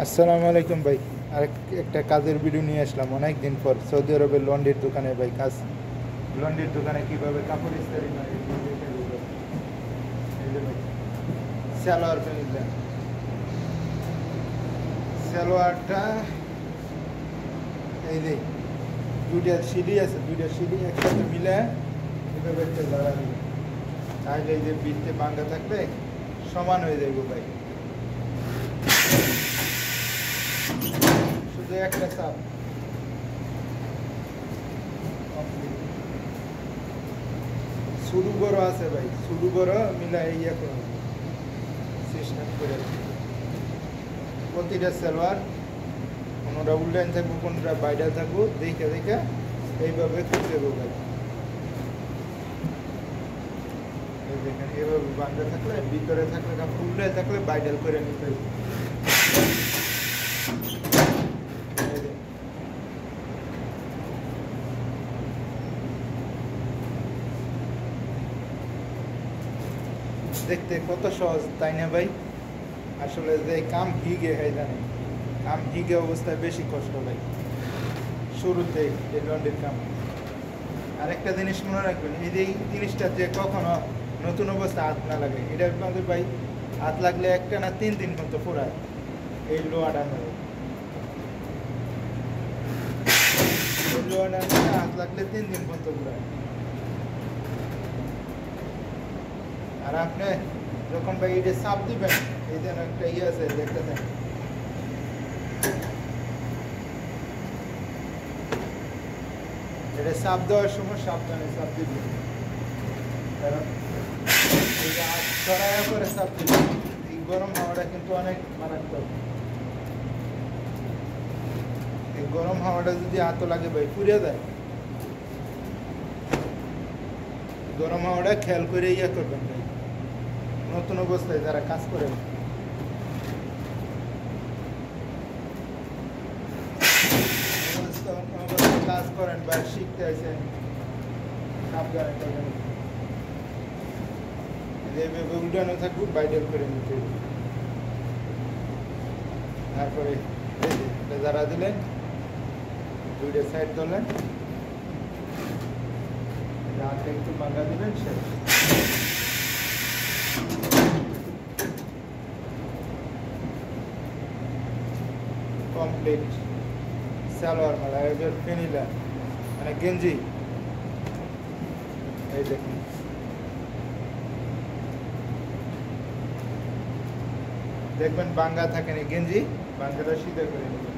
আসসালামু আলাইকুম ভাই। একটা কাজের ভিডিও নিয়ে আসলাম অনেক দিন পর। সৌদি আরবের লন্ড্রির দোকানে ভাই কাজ। লন্ড্রির দোকানে কিভাবে কাপড় ইস্ত্রি হয় এই দেখে দিল। এই যে ভাই সালোয়ার কিনলেন, সালোয়ারটা এই যে দুইটা সিঁড়ি আছে, দুইটা সিঁড়ি একসাথে মিলে এভাবে একটা ধরা দিল। তাহলে এই যে বৃত্তে বাঙ্গা থাকলে সমান হয়ে যাবে ভাই। শুধু একটা চাপ শুরু বড় আছে ভাই, শুরু বড় মিলা ইয়া করে সিস্টেম করে প্রতিটা সালোয়ার কোনোটা উল্টাইন থাকবো কোনোটা বাইরে থাকবো দেখে দেখে এইভাবে করতে দেবো ভাই। এই দেখেন এভাবে বান্ধা থাকলে ভিতরে থাকলে কাপড় উল্টায় থাকলে বাইডাল করে নিতে হবে। দেখতে কত সহজ তাই না ভাই? আসলে যে কাম হিগে হয় জানে, কাম হিগে অবস্থায় বেশি কষ্ট ভাই শুরুতে এই লন্ড্রির কাম। আরেকটা জিনিস মনে রাখবেন, এই যে জিনিসটা যে কখনো নতুন অবস্থা হাত না লাগে, এটা আপনাদের ভাই হাত লাগলে একটা না 3 দিন মতো ফোরায় এই লোয়াটা মেরে। এই লোয়াটা মেরে হাত লাগলে 3 দিন মতো ফোরায়। আর আপনি যখন ভাই এটা চাপ দিবেন, এই যেন একটা ইয়ে আছে দেখতে থাকেন, এটা চাপ দেওয়ার সময় সাবধানে চাপ দিবেন, কারণ এই যে হাত ছড়াইয়া করে চাপ দিবেন। এই গরম হাওয়াটা কিন্তু অনেক মারাত্মক। এই গরম হাওয়াটা যদি হাতও লাগে ভাই পুড়ে যায়। গরম হাওয়াটা খেয়াল করে ইয়ে করবেন ভাই নতুন অবস্থায় যারা কাজ করেন। কাজ করেন বা শিখতে আছেন সাবধানে করবেন। যেভাবে উল্টানো থাকবো বাইডাল করে নিতে হবে। তারপরে যারা দিলেন দুইটা সাইড ধরলেন, হাতটা একটু বাঁধা দিবেন, শেষ। কমপ্লিট সালোয়ার মালা এবার ফেনিলা মানে গেঞ্জি। এই দেখুন দেখবেন বাঙ্গা থাকে না গেঞ্জি, বাঙ্গাটা সিধা করে নেবেন।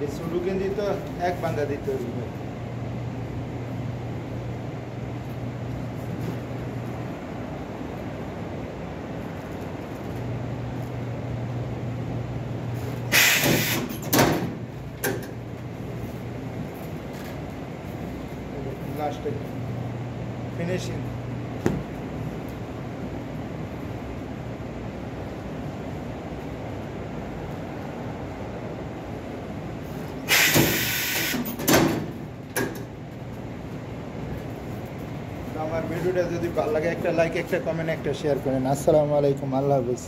এই সুডু গেঞ্জি তো এক বাঙ্গা দিতে হবে। লাস্টে ফিনিশিং। আমার ভিডিওটা যদি ভালো লাগে একটা লাইক, একটা কমেন্ট, একটা শেয়ার করেন। আসসালামু আলাইকুম, আল্লাহ হাফেজ।